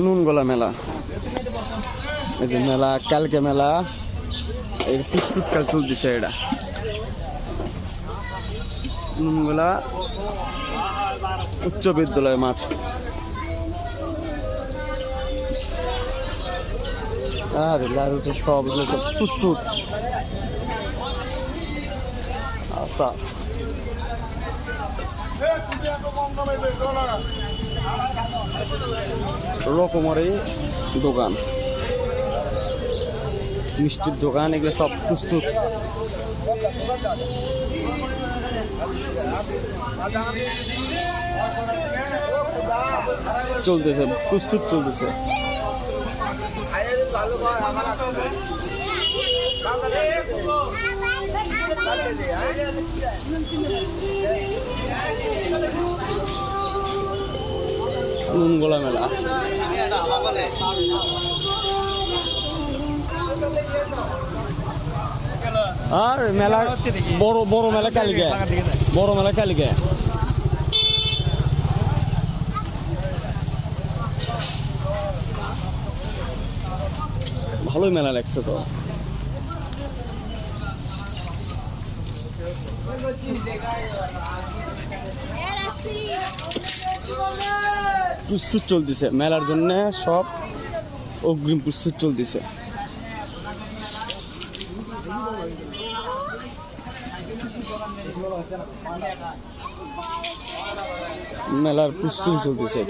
নুনগোলা মেলা, এই যে মেলা, কালকে মেলা, এই প্রস্তুত কাজ চলতেছে। এটা নুনগোলা উচ্চ বিদ্যালয় মাঠ। আর লাড়ুটা সব প্রস্তুত। আচ্ছা, রকমারি দোকান, মিষ্টির দোকান, এগুলো সব প্রস্তুত। চলতেছে, প্রস্তুত চলতেছে। নুনগোলা মেলা, আর মেলা বড় বড় মেলা কালকে, বড় মেলা কালকে। ভালোই মেলা লাগছে তো। প্রস্তুত চলতেছে মেলার জন্য, সব অগ্রিম প্রস্তুত চলতেছে। মেলার প্রস্তুতি চলতেছে।